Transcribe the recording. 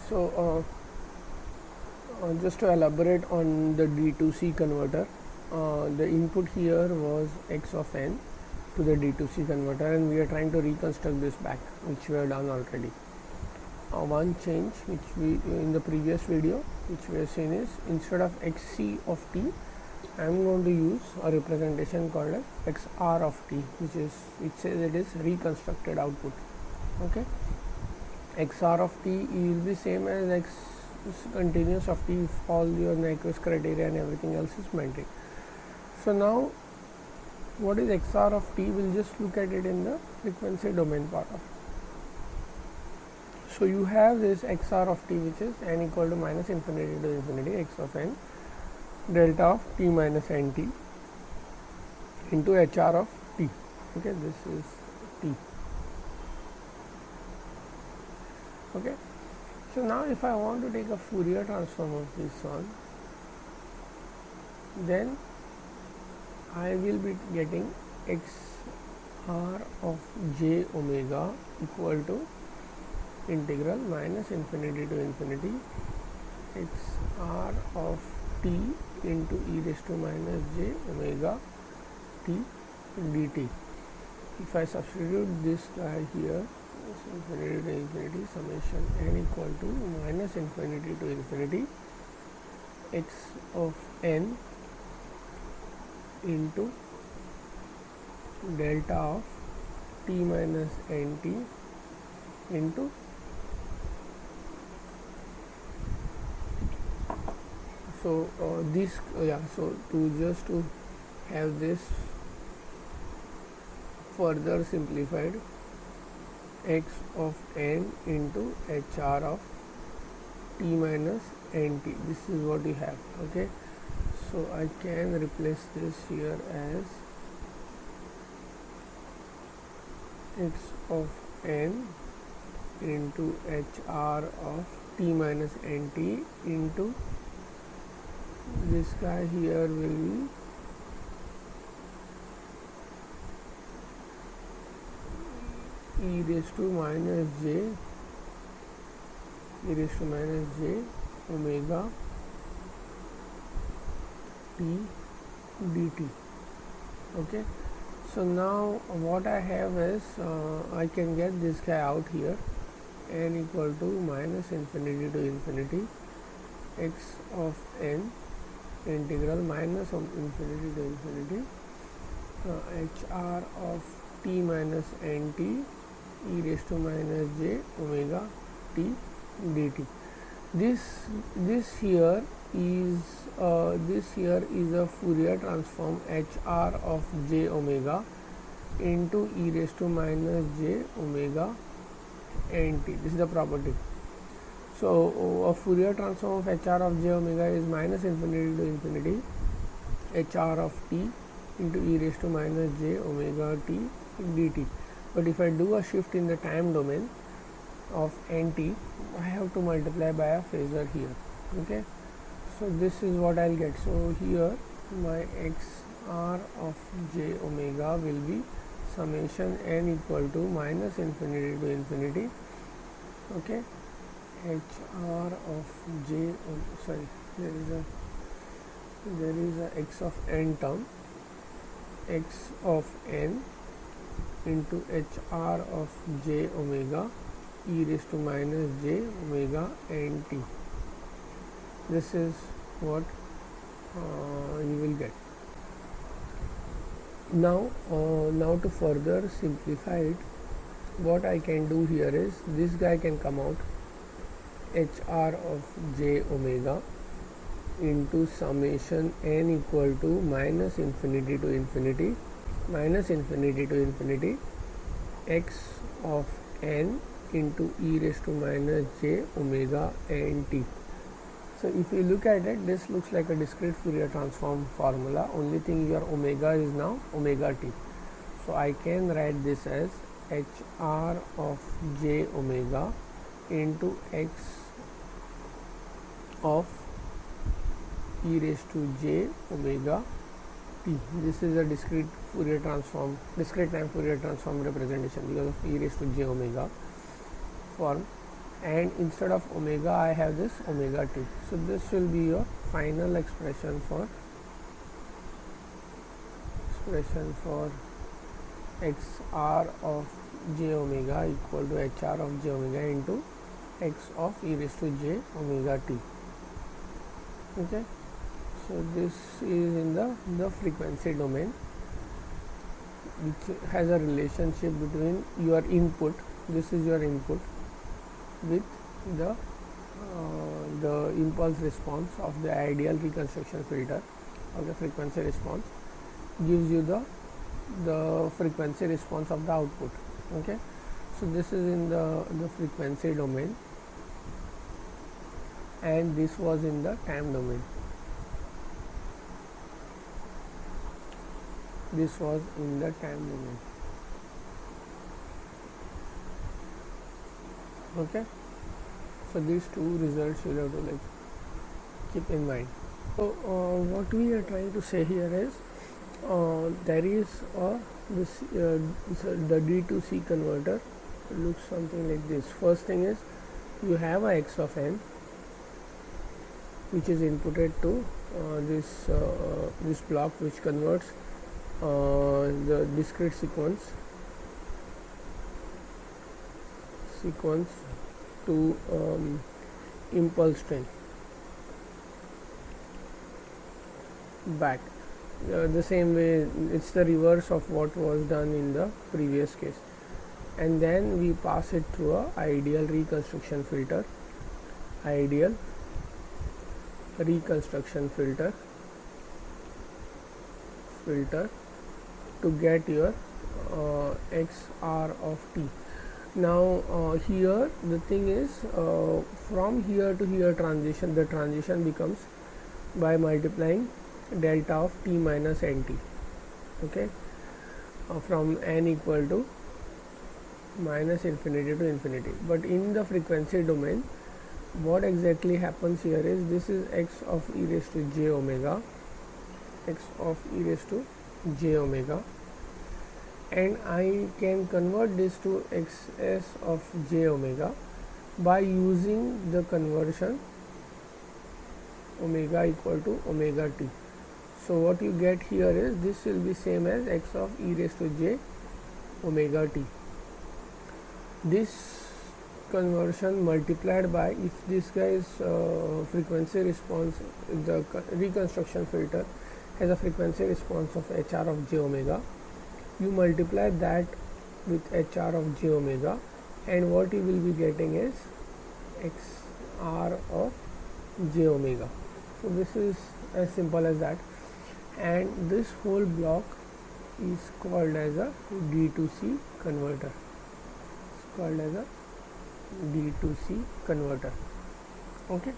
So just to elaborate on the D2C converter, the input here was x of n to the D2C converter, and we are trying to reconstruct this back, which we have done already. One change which we in the previous video which we have seen is, instead of xc of t, I am going to use a representation called as xr of t, which says it is reconstructed output. Okay, xr of t will be same as x continuous of t if all your Nyquist criteria and everything else is maintained. So now what is xr of t? We'll just look at it in the frequency domain part of it. So you have this xr of t, which is n equal to minus infinity to infinity x of n delta of t minus nt into hr of t. Okay, this is t. Okay, so now if I want to take a Fourier transform of this one, then I will be getting xr of j omega equal to integral minus infinity to infinity xr of t into e raised to minus j omega t dt. If I substitute this guy here, infinity to infinity summation n equal to minus infinity to infinity x of n into delta of t minus nt into so to have this further simplified, x of n into hr of t minus nt, this is what you have. Okay, so I can replace this here as x of n into hr of t minus nt into this guy here will be e raised to minus j omega t dt. Okay, so now what I have is I can get this guy out here, n equal to minus infinity to infinity x of n integral minus of infinity to infinity hr of t minus nt e raised to minus j omega t dt. This here is a Fourier transform hr of j omega into e raised to minus j omega nt. This is the property. So a Fourier transform of hr of j omega is minus infinity to infinity hr of t into e raised to minus j omega t dt. But if I do a shift in the time domain of nt, I have to multiply by a phasor here. Okay, so this is what I'll get. So here my xr of j omega will be summation n equal to minus infinity to infinity. Okay, hr of j there is a x of n term, x of n into hr of j omega e raised to minus j omega nt. This is what you will get. Now to further simplify it, what I can do here is, this guy can come out, hr of j omega into summation n equal to minus infinity to infinity x of n into e raised to minus j omega nt. So if you look at it, this looks like a discrete Fourier transform formula. Only thing, your omega is now omega t. So I can write this as hr of j omega into x of e raised to j omega t. This is a discrete time Fourier transform representation because of e raised to j omega form, and instead of omega I have this omega t. So this will be your final expression for xr of j omega equal to hr of j omega into x of e raised to j omega t. Okay, so this is in the frequency domain, which has a relationship between your input, this is your input, with the impulse response of the ideal reconstruction filter, or the frequency response gives you the frequency response of the output. Okay, so this is in the frequency domain, and this was in the time domain. This was in the time domain. Okay, so these two results you have to like keep in mind. So what we are trying to say here is there is the D to C converter looks something like this. First thing is you have a x of n which is inputted to this block, which converts the discrete sequence to impulse train back. The same way, it's the reverse of what was done in the previous case, and then we pass it through a ideal reconstruction filter to get your xr of t. Now here the thing is, from here to here transition, the transition becomes by multiplying delta of t minus nt. Okay, from n equal to minus infinity to infinity. But in the frequency domain, what exactly happens here is, this is x of e raised to j omega, and I can convert this to xs of j omega by using the conversion omega equal to omega t. So what you get here is, this will be same as x of e raised to j omega t. This conversion multiplied by, if this guy's frequency response, the reconstruction filter has a frequency response of hr of j omega, you multiply that with hr of j omega, and what you will be getting is xr of j omega. So this is as simple as that, and this whole block is called as a D to C converter. It's called as a D to C converter. Okay.